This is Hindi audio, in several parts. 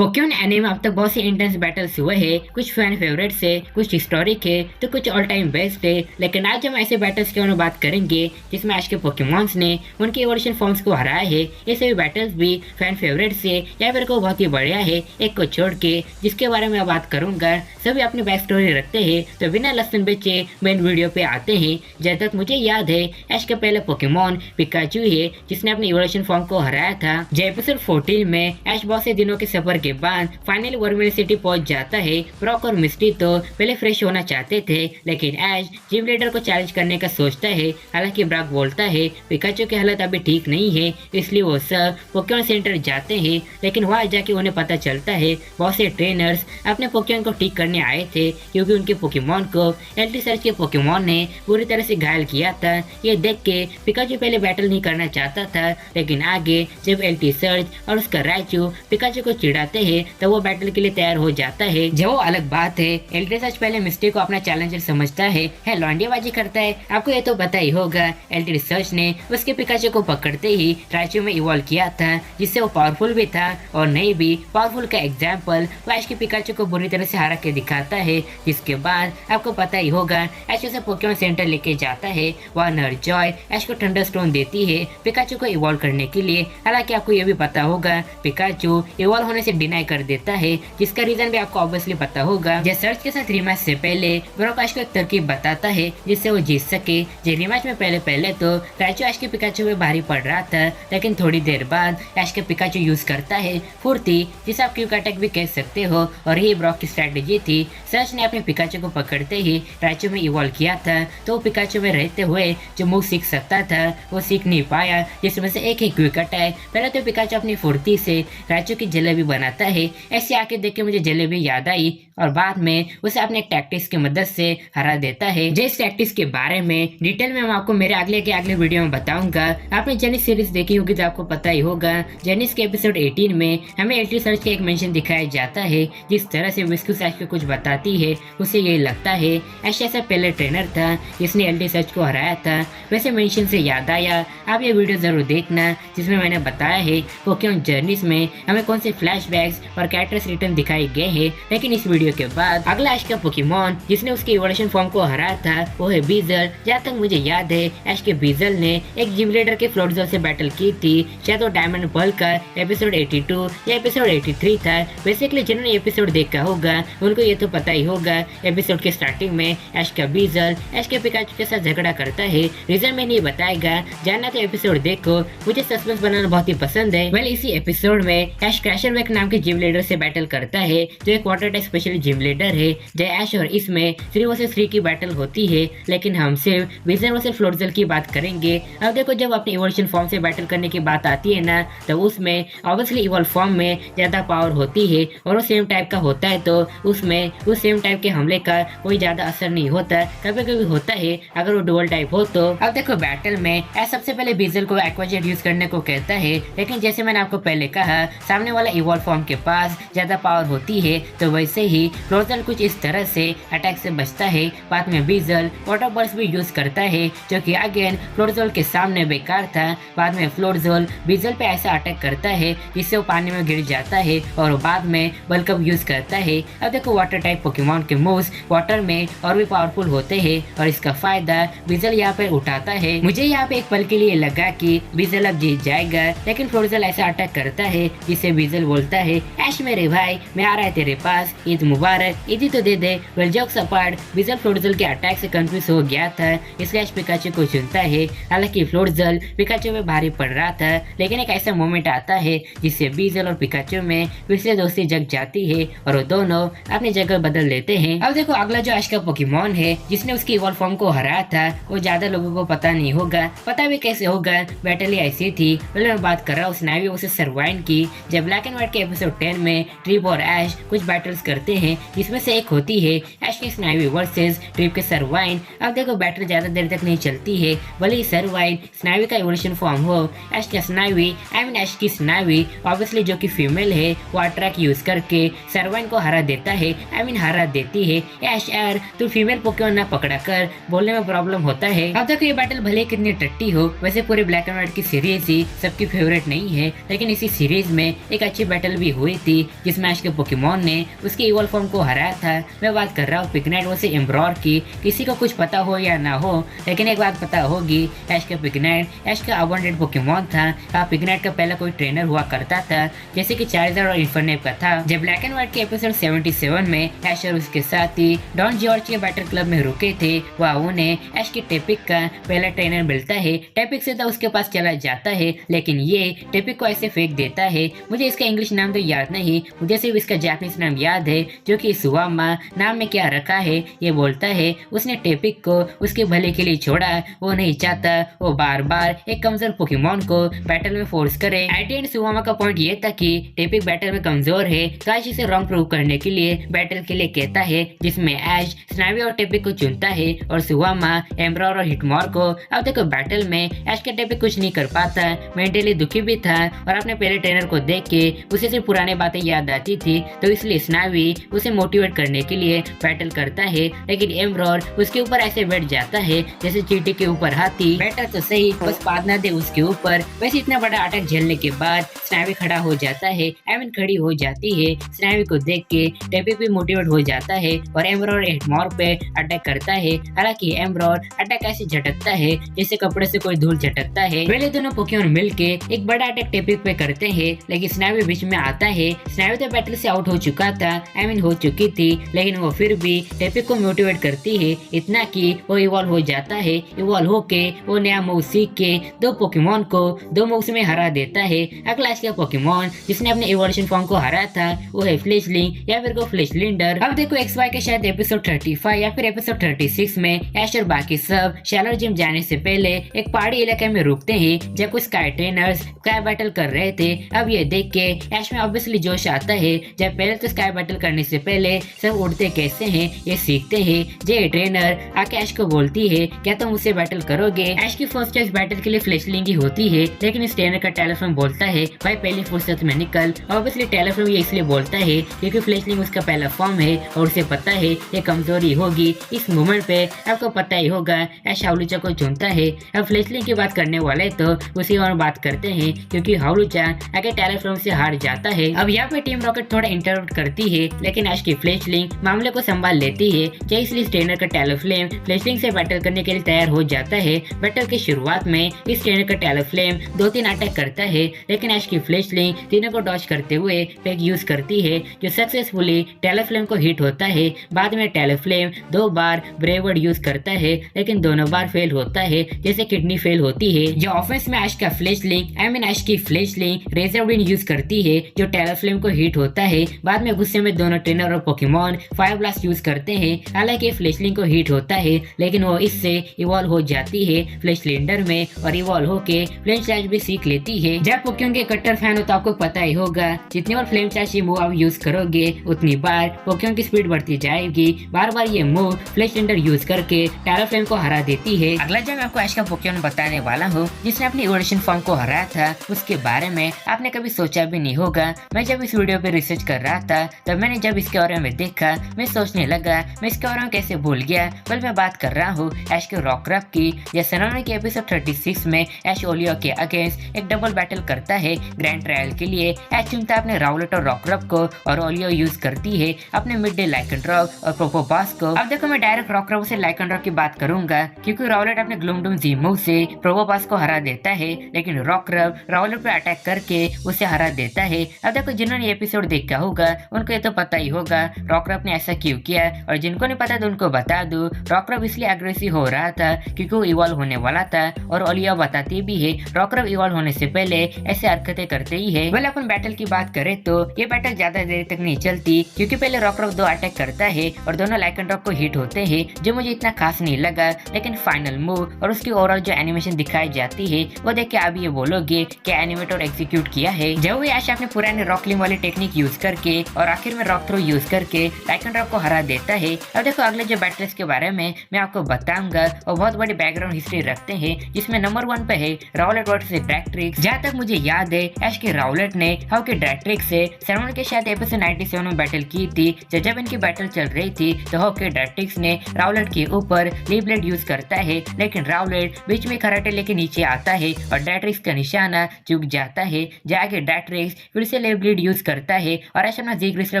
पोकेमॉन एनीमे अब तक बहुत सी इंटेंस बैटल्स हुए हैं, कुछ फैन फेवरेट्स है, कुछ हिस्टोरिक है तो कुछ ऑल टाइम बेस्ट है। लेकिन आज हम ऐसे बैटल्स के बारे में बात करेंगे जिसमें आज के पोकेमॉन्स ने उनके इवोल्यूशन फॉर्म्स को हराया है। ये सभी बैटल्स भी फैन फेवरेट्स है या फिर को बहुत ही बढ़िया है, एक को छोड़ के जिसके बारे में बात करूंगा। सभी अपनी बैक स्टोरी रखते हैं, तो बिना लहसुन बेचे मेन वीडियो पे आते हैं। जब तक मुझे याद है ऐश के पहले पोकेमॉन पिकाचू है जिसने अपने इवोल्यूशन फॉर्म को हराया था। जब एपिसोड 14 में ऐश बहुत से दिनों के सफर के बाद फाइनली वर्मिल सिटी पहुंच जाता है। ब्रॉक और मिस्टी तो पहले फ्रेश होना चाहते थे, लेकिन ऐश जिम लीडर को चैलेंज करने का सोचता है। हालांकि ब्रॉक बोलता है पिकाचू की हालत अभी ठीक नहीं है, इसलिए वो सब पोकेमॉन सेंटर जाते हैं। लेकिन वहां जाके उन्हें पता चलता है बहुत से ट्रेनर्स अपने पोकेमॉन को ठीक करने आए थे, क्योंकि उनके पोकेमॉन को एल्टी सर्च के पोकेमॉन ने बुरी तरह से घायल किया था। ये देख के पिकाचू पहले बैटल नहीं करना चाहता था, लेकिन आगे जब एल्टी सर्च और उसका राइचू पिकाचू को चिढ़ाते हैं तो वो बैटल के लिए तैयार हो जाता है। जो वो अलग बात है, एल्टी सर्च पहले मिस्टी को अपना चैलेंजर समझता है लौंडियाबाजी करता है। आपको ये तो पता ही होगा, एल्टी सर्च ने उसके पिकाचू को पकड़ते ही राइचू में इवॉल्व किया था, जिससे वो पावरफुल भी था और नहीं भी पावरफुल का एग्जाम्पल वो ऐश के पिकाचू को बुरी तरह से हरा के दिखाता है। जिसके बाद आपको पता ही होगा ऐश उसे पोकेमॉन सेंटर लेके जाता है। वहाँ नरजॉय ऐश को थंडरस्टोन देती है पिकाचू को इवॉल्व करने के लिए। हालांकि आपको ये भी पता होगा पिकाचू इवॉल्व होने से डिनाई कर देता है, जिसका रीजन भी आपको ऑब्वियसली पता होगा। जे सर्च के साथ रिमैच से पहले ब्रॉक ऐश को एक तरकीब बताता है जिससे वो जीत सके। जे रिमैच में पहले तो राइचू ऐश के पिकाचू में भारी पड़ रहा था, लेकिन थोड़ी देर बाद ऐश के पिकाचू यूज करता है फुर्ती, जिसे आप क्विक अटैक भी कह सकते हो, और यही ब्रॉक की स्ट्रेटेजी थी। सर्च ने अपने पिकाचू को पकड़ते ही राइचू में इवॉल्व किया था, तो पिकाचू में रहते हुए जो मूव सीख सकता था वो सीख नहीं पाया, जिसमें से एक ही क्विक अटैक। पहले तो पिकाचू अपनी फुर्ती से राइचू की जलेबी बनाता है। ऐसी आके देख के मुझे जलेबी याद आई, और बाद में उसे अपने एक टैक्टिक्स की मदद से हरा देता है। जिस टैक्टिक्स के बारे में डिटेल में मैं आपको मेरे अगले वीडियो में बताऊंगा। आपने जेनिस सीरीज देखी होगी तो आपको पता ही होगा, जेनिस के एपिसोड 18 में हमें एल्टी सर्च का एक मेंशन दिखाया जाता है। जिस तरह से विस्कुस ऐश को कुछ बताती है उसे ये लगता है ऐश ऐसा पहले ट्रेनर था जिसने एल्टी सर्च को हराया था। वैसे मेंशन से याद आया, आप ये वीडियो जरूर देखना जिसमें मैंने बताया है पोकेमॉन जर्नीज में हमें कौन से फ्लैशबैक्स और कैरेक्टर्स रिटर्न दिखाए गए हैं। लेकिन इस वीडियो के बाद अगला ऐश का पोकेमॉन जिसने उसके इवोल्यूशन फॉर्म को हराया था वो है बीजल। जहाँ तक मुझे याद है ऐश के बीजल ने एक जिम लीडर के फ्लोटजल से बैटल की थी, शायद वो डायमंड पर्ल का एपिसोड 82 या एपिसोड 83 था। बेसिकली जिन्होंने एपिसोड देखा होगा उनको ये तो पता ही होगा, एपिसोड के स्टार्टिंग में ऐश का बीजल ऐश के पिकाचू के साथ झगड़ा करता है। रीजन में नहीं बताएगा, जानना तो एपिसोड देखो, मुझे सस्पेंस बनाना बहुत ही पसंद है। वेल इसी एपिसोड में ऐश क्रैशरबैक नाम के जिम लीडर से बैटल करता है, जो एक water type special gym leader है। जय ऐश और इसमें 3 वर्सेस 3 की बैटल होती है, लेकिन हम सिर्फ विजन वर्सेस फ्लोटजल की बात करेंगे। अब देखो, जब अपने इवोल्यूशन फॉर्म से बैटल करने की बात आती है ना, तो उसमें ऑब्वियसली इवॉल्व फॉर्म में ज्यादा पावर होती है और वो सेम टाइप का होता है, तो उसमें उस सेम टाइप के हमले का कोई ज्यादा असर नहीं होता। कभी कभी होता है अगर वो डुअल टाइप हो तो। अब देखो, बैटल में ऐश सबसे पहले बीजल को एक्वाजेट यूज करने को कहता है, लेकिन जैसे मैंने आपको पहले कहा सामने वाला इवॉल्व फॉर्म के पास ज्यादा पावर होती है, तो वैसे ही फ्लोटजल कुछ इस तरह से अटैक से बचता है। बाद में बीजल वाटर बर्स्ट भी यूज करता है, जो कि अगेन फ्लोटजल के सामने बेकार था। बाद में फ्लोटजल बीजल पे ऐसा अटैक करता है जिससे वो पानी में गिर जाता है, और बाद में बल्कअप यूज करता है। अब देखो, वाटर टाइप पोकेमॉन के मूव्स वाटर में और भी पावरफुल होते हैं, और इसका फायदा बीजल यहाँ पे उठाता है। मुझे यहाँ पे एक पल के लिए लगा कि बीजल अब जीत जाएगा, लेकिन फ्लोटजल ऐसा अटैक करता है जिससे बीजल बोलता है, ऐश मेरे भाई, मैं आ रहा है तेरे पास, ईद मुबारक, ईद ही तो दे दे। वेल जोक्स अपार्ट, बीजल फ्लोटजल के अटैक से कंफ्यूज हो गया था, इसलिए ऐश पिकाचू को चुनता है। हालांकि फ्लोटजल पिकाचू में भारी पड़ रहा था, लेकिन एक ऐसा मोमेंट आता है जिससे बीजल और पिकाचू में फिर से दोस्ती जग जाती है और वो दोनों अपनी जगह बदल लेते हैं। अब देखो, अगला जो ऐश का पोकेमॉन है जिसने उसकी इवॉल्व फॉर्म को हराया था, वो ज्यादा लोगों को पता नहीं होगा। पता भी कैसे होगा, बैटल ही ऐसी थी। पहले मैं बात कर रहा हूँ उस नावी वर्सेस सर्वाइन की। जब ब्लैक एंड व्हाइट के एपिसोड 10 में ट्रिप और ऐश कुछ बैटल्स करते हैं, जिसमें से एक होती है ऐश की स्नाइवी वर्सेस ट्रिप के सरवाइन। अब देखो बैटल ज्यादा देर तक नहीं चलती है, भले ही सरवाइन स्नाइवी का इवोल्यूशन फॉर्म हो। ऐश का स्नाइवी ऐश की स्नाइवी ऑब्वियसली जो कि फीमेल है वो अट्रैक यूज करके सरवाइन को हरा देता है, हरा देती है। ऐश यार तू फीमेल पोकेमॉन ना पकड़ा कर, बोलने में प्रॉब्लम होता है। अब देखो ये बैटल भले कितनी टट्टी हो, वैसे पूरे ब्लैक एंड व्हाइट की सीरीज ही सबकी फेवरेट नहीं है, लेकिन इसी सीरीज में एक अच्छी बैटल भी हुई थी जिसमें ऐश के पोकेमॉन ने उसके इवॉल्व फॉर्म को हराया था। मैं बात कर रहा हूँ पिग्नाइट वर्सेस एम्ब्रॉर की। किसी को कुछ पता हो या ना हो, लेकिन एक बात पता होगी, ऐश का पिग्नाइट ऐश का अबंडेंट पोकेमॉन था। पिग्नाइट का पहला कोई ट्रेनर हुआ करता था, जैसे कि चार्जर और इन्फरनेप का था। जब ब्लैक एंड व्हाइट के एपिसोड 77 में ऐश और उसके साथी डॉन जॉर्ज के बैटल क्लब में रुके थे, वह उन्हें ऐश की टेपिक का पहला ट्रेनर मिलता है। टेपिक सीधा उसके पास चला जाता है, लेकिन ये टेपिक को ऐसे फेंक देता है। मुझे इसका इंग्लिश नाम तो याद नहीं, मुझे सिर्फ इसका जापानीज नाम याद है, जो कि सुवामा नाम में क्या रखा है। ये बोलता है उसने टेपिक को उसके भले के लिए छोड़ा, वो नहीं चाहता वो बार बार एक कमजोर पोकेमॉन को बैटल में फोर्स करे। एट एंड सुवामा का पॉइंट ये था कि टेपिक बैटल में कमजोर है, काश इसे रॉन्ग प्रूव करने के लिए बैटल के लिए कहता है, जिसमें ऐश स्नाइवी और टेपिक को चुनता है और सुवामा एम्ब्रॉर और हिटमोर को। अब देखो बैटल में ऐश के टेपिक कुछ नहीं कर पाता, मेंटली दुखी भी था और अपने पहले ट्रेनर को देख के उसे सिर्फ पुरानी बातें याद आती थी, तो इसलिए स्नाइवी उसे मोटिवेट करने के लिए बैटल करता है। लेकिन एम्ब्रॉर उसके ऊपर ऐसे बैठ जाता है जैसे चींटी के ऊपर हाथी। बैटर तो सही, बस बात ना दे उसके ऊपर। वैसे इतना बड़ा अटैक झेलने के बाद स्नाइवी खड़ा हो जाता है, खड़ी हो जाती है। स्नाइवी को देख के टेपिक भी मोटिवेट हो जाता है और एम्ब्रॉर हिटमोर पे अटैक करता है। हालांकि एम्ब्रॉर अटैक ऐसे झटकता है जैसे कपड़े से कोई धूल झटकता है। पहले दोनों पोकेमॉन मिलके एक बड़ा अटैक टेपिक पे करते हैं, लेकिन स्नाइवी बीच में आता है। स्नाइवी तो बैटल से आउट हो चुका था, हो चुकी थी, लेकिन वो फिर भी टेपिक को मोटिवेट करती है, इतना कि वो इवॉल्व हो जाता है। इवॉल्व होके वो नया मूव सीख के दो पोकेमॉन को 2 मूव्स में हरा देता है। अगला का पोकेमॉन जिसने अपने इवोल्यूशन फॉर्म को हराया था वो है फ्लेशलिंग या फिर को फ्लेशलिंडर। अब देखो XY के शायद एपिसोड 35 या फिर एपिसोड 36 में ऐश और बाकी सब शैलो जिम जाने से पहले एक पहाड़ी इलाके में रुकते हैं, जब कुछ स्काई ट्रेनर्स स्काई बैटल कर रहे थे। अब ये देख के ऐश में ऑब्वियसली जोश आता है, जब पहले तो स्काई बैटल करने से पहले सब उड़ते कैसे हैं ये सीखते हैं। जे ट्रेनर आके ऐश को बोलती है, क्या तुम मुझसे बैटल करोगे? ऐश की फर्स्ट चॉइस बैटल के लिए फ्लेशलिंग ही होती है, लेकिन इस ट्रेनर का टेलीफोन बोलता है, भाई पहली फुर्सत में निकल। ऑब्वियसली टेलीफोन ये इसलिए बोलता है क्योंकि फ्लेशलिंग उसका पहला फॉर्म है और उसे पता है ये कमजोरी होगी। इस मोमेंट पे आपको पता ही होगा ऐश हाउलूचा को चुनता है। अब फ्लेशलिंग की बात करने वाले तो उसी और बात करते हैं, क्योंकि हाउलूचा आगे टेलीफोन से हार जाता है। अब यहाँ पे टीम रॉकेट थोड़ा इंटरप्ट करती है, लेकिन ऐश की फ्लेशलिंग मामले को संभाल लेती है। इसलिए ट्रेनर का टेलीफ्लेम फ्लेशलिंग से बैटल करने के लिए तैयार हो जाता है। बैटल की शुरुआत में इस ट्रेनर का टेलीफ्लेम 2-3 अटैक करता है, लेकिन ऐश की फ्लेशलिंग तीनों को डॉज करते हुए पैक यूज करती है, जो सक्सेसफुली टेलीफ्लेम को हिट होता है। बाद में टेलीफ्लेम 2 बार ब्रेवर्ड यूज करता है, लेकिन दोनों बार फेल होता है, जैसे किडनी फेल होती है। जो ऑफेंस में ऐश का फ्लेशलिंग ऐश की फ्लेशलिंग रेजर विंड यूज करती है, जो टेलीफ्लेम को हिट होता है। बाद में गुस्से में दोनों ट्रेनर और पोकेमॉन फायर ब्लास्ट यूज करते हैं। हालांकि फ्लेशलिंग को हिट होता है, लेकिन वो इससे इवॉल्व हो जाती है फ्लेशलिंडर में और इवॉल्व होके फ्लेम चार्ज भी सीख लेती है। जब पोकेमॉन के कट्टर फैन हो तो आपको पता ही होगा, जितनी बार फ्लेम चार्ज ये मूव आप यूज करोगे उतनी बार पोकेमॉन की स्पीड बढ़ती जाएगी। बार बार ये मूव फ्लेशलिंडर यूज करके टेराफ्लेम को हरा देती है। अगला जब मैं आपको ऐश का पोकेमॉन बताने वाला हूँ जिसने अपनी इवोल्यूशन फॉर्म को हराया था, उसके बारे में आपने कभी सोचा भी नहीं होगा। मैं जब इस वीडियो पे रिसर्च कर रहा था तब मैंने जब इसके बारे में देखा, मैं सोचने लगा मैं इसके बारे में कैसे भूल गया। कल मैं बात कर रहा हूँ ऐश के रॉकरफ की। जैसे उन्होंने के एपिसोड 36 में ऐश ओलियो के अगेंस्ट एक डबल बैटल करता है ग्रैंड ट्रायल के लिए। ऐश चुनता अपने राउलेट और रॉकरफ को और ओलियो यूज करती है अपने मिड डे लाइकेंड्रॉक और प्रोपोबास को। अब देखो मैं डायरेक्ट रॉकरफ से लाइकेंड्रॉक की बात करूंगा, क्योंकि राउलेट अपने ग्लूमडूम जी मूव से प्रोपोबास को हरा देता है, लेकिन रॉकरफ राउलेट पे अटैक करके उसे हरा देता है। अब देखो जिन्होंने एपिसोड देखा होगा उनको ये तो पता ही होगा रॉकरफ ने ऐसा क्यों किया, और जिनको नहीं पता तो उनको बता दूं, रॉकरफ इसलिए अग्रेसिव हो रहा था क्योंकि वो इवॉल्व होने वाला था। और ओलियो बताती भी है रॉकरफ इवॉल्व होने से पहले ऐसे हरकतें करते ही है। वेल अपन बैटल की बात करें तो ये बैटल ज्यादा देर तक नहीं चलती, क्योंकि पहले रॉकरफ 2 अटैक करता है और दोनों लाइकेंड्रॉक को हिट होते हैं, जो मुझे इतना खास नहीं लगा। लेकिन फाइनल मूव और उसकी ओवरऑल जो एनिमेशन दिखाई जाती है वो देख के आप ये बोलोगे कि एनिमेटर एग्जीक्यूट किया है। जब वो ऐश अपने पुराने रॉकलिंग वाली टेक्निक यूज करके और आखिर में रॉक थ्रो यूज करके लाइकेंड्रा को हरा देता है। अब देखो अगले जो बैटल्स के बारे में मैं आपको बताऊंगा और बहुत बड़ी बैकग्राउंड हिस्ट्री रखते हैं, जिसमें नंबर 1 पे है राउलेट वर्सेस ड्रैक्ट्रिक्स। जहाँ तक मुझे याद है ऐश के राउलेट ने हाउ के ड्रैक्ट्रिक्स से सैलमन के शायद एपिसोड 97 में बैटल की थी। जब इनकी बैटल चल रही थी तो हाउ के ड्रैक्ट्रिक्स ने राउलेट के ऊपर ली ब्लेड यूज करता है, लेकिन राउलेट बीच में खराटे लेके नीचे आता है और ड्रैक्ट्रिक्स का निशाना चूक जाता है। जाके ड्रैक्ट्रिक्स फिर से ली ब्लेड यूज करता है और ऐसा अपना जी क्रिस्टल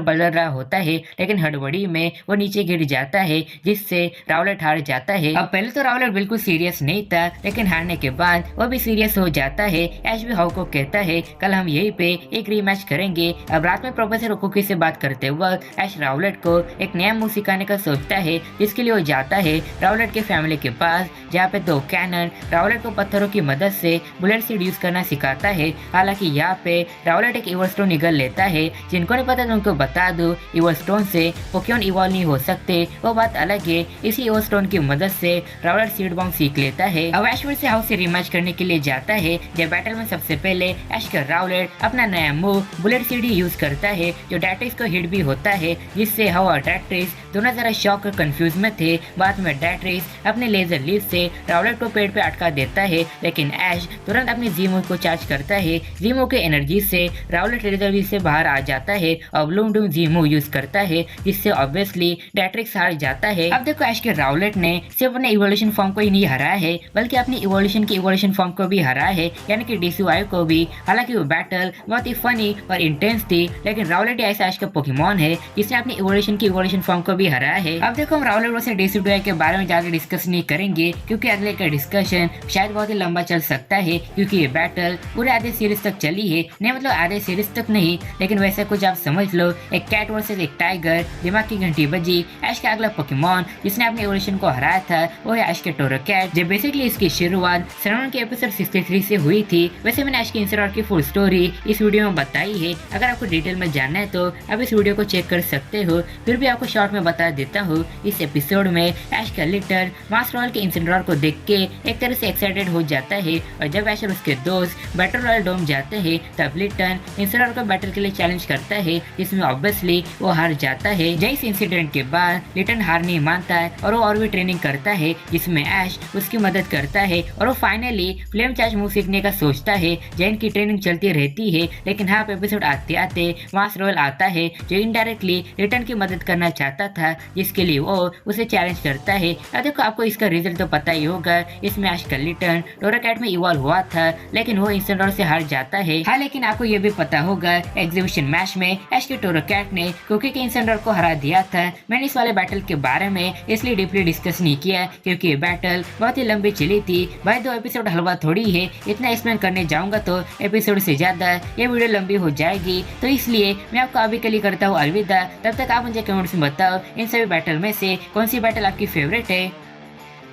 बदल रहा होता है, लेकिन हड़बड़ी में वो नीचे गिर जाता है, जिससे राउलेट हार जाता है। अब पहले तो राउलेट बिल्कुल सीरियस नहीं था, लेकिन हारने के बाद वो भी सीरियस हो जाता है। ऐश भी हाउ को कहता है कल हम यहीं पे एक रीमैच करेंगे। अब रात में प्रोफेसर ओकुकी से बात करते वक्त ऐश राउलेट को एक नया मूव सिखाने का सोचता है, जिसके लिए वो जाता है राउलेट के फैमिली के पास, जहाँ पे 2 कैनन राउलेट को पत्थरों की मदद से बुलेट सीड यूज करना सिखाता है। हालांकि यहाँ पे राउलेट एक इवल स्टोन निगल लेता है। जिनको नहीं पता तो उनको बता दो, इवल स्टोन से पोकेमॉन इवॉल्व नहीं हो सकते, वो बात अलग है। इसी इवल स्टोन की मदद से राउलेट सीड बॉम्ब सीख लेता है। अब ऐश फिर से हाउ से रिमैच करने के लिए जाता है। जब बैटल में सबसे पहले ऐश का राउलेट अपना नया मूव बुलेट सीड ही यूज करता है, जो ड्रैक्ट्रिक्स को हिट भी होता है, जिससे हाउ और ड्रैक्ट्रिक्स दोनों जरा शॉक और कंफ्यूज में थे। बाद में ड्रैक्ट्रिक्स अपने लेजर लीफ से राउलेट को पेड़ पे अटका देता है, लेकिन ऐश तुरंत अपनी जीमो को चार्ज करता है। जीमो के एनर्जी से राउलेट लेजर लीफ से बाहर आ जाता है और ब्लूम डूम जीमो यूज करता है, जिससे ऑब्वियसली ड्रैक्ट्रिक्स हार जाता है। अब देखो ऐश के राउलेट ने सिर्फ अपने इवोल्यूशन फॉर्म को ही नहीं हराया है, बल्कि अपनी इवोल्यूशन की इवोल्यूशन फॉर्म को भी हराया है, यानी कि DCY को भी। हालांकि वो बैटल बहुत ही फनी और इंटेंस थी, लेकिन राउलेट ऐसा ऐश का पोकेमॉन है जिसने अपनी इवोल्यूशन की इवोल्यूशन फॉर्म को भी हराया है। अब देखो हम राउलेट वर्सेस DCY के बारे में ज्यादा डिस्कस नहीं करेंगे, क्योंकि अगले का डिस्कशन शायद बहुत ही लंबा चल सकता है, क्योंकि ये बैटल पूरे आधे सीरीज तक चली है। नहीं मतलब आधे सीरीज तक नहीं, लेकिन वैसे कुछ आप समझ लो, एक कैट वर्सेस एक टाइगर। दिमाग की घंटी बजी। ऐश का अगला पोकेमॉन जिसने अपने इवोल्यूशन को हराया था वो है ऐश के टोरोकैट। जब बेसिकली इसकी शुरुआत सैलमन के एपिसोड 63 से हुई थी। वैसे मैंने ऐश के इंसिडेंट की फुल स्टोरी इस वीडियो में बताई है, अगर आपको डिटेल में जानना है तो आप इस वीडियो को चेक कर सकते हो। फिर भी आपको शॉर्ट में बता देता हूँ, इस एपिसोड में ऐश का लिटर मास्टर रॉयल के इंसिडेंट को देख के एक तरह से एक्साइटेड हो जाता है, और जब ऐश और उसके दोस्त बैटल रॉयल डोम जाते हैं तब लिटन इंसिडेंट को बैटल के लिए चैलेंज करता है, जिसमें ऑब्वियसली वो हार जाता है। इस इंसिडेंट के बाद लिटन हार नहीं मानता है और वो और भी ट्रेनिंग करता है, जिसमें ऐश उसकी मदद करता है और वो फाइनली फ्लेम चार्ज मूव सीखने का सोचता है। जैन की ट्रेनिंग चलती रहती है, लेकिन हाफ एपिसोड आते आते मास्टर रॉयल आता है, जो इनडायरेक्टली लिटन की मदद करना चाहता था, जिसके लिए वो उसे चैलेंज करता है। अब देखो आपको इसका रिजल्ट तो पता ही होगा, इसमें ऐश का लिटन टोरोकैट में इवॉल्व हुआ था, लेकिन वो इंसिडेंट से हार जाता है। हाँ, लेकिन आपको ये भी पता होगा एग्जीबिशन मैच में ऐश के टोरोकैट ने कुकी के इंसिडेंट को हरा दिया था। मैंने इस वाले बैटल के बारे में इसलिए डीपली डिस्कस नहीं किया, क्योंकि ये बैटल बहुत ही लंबी चली थी। भाई 2 एपिसोड हलवा थोड़ी है, इतना एक्सप्लेन करने जाऊंगा तो एपिसोड से ज्यादा ये वीडियो लंबी हो जाएगी, तो इसलिए मैं आपको अभी के लिए करता हूँ अलविदा। तब तक आप मुझे कमेंट्स में बताओ इन सभी बैटल में से कौन सी बैटल आपकी फेवरेट है।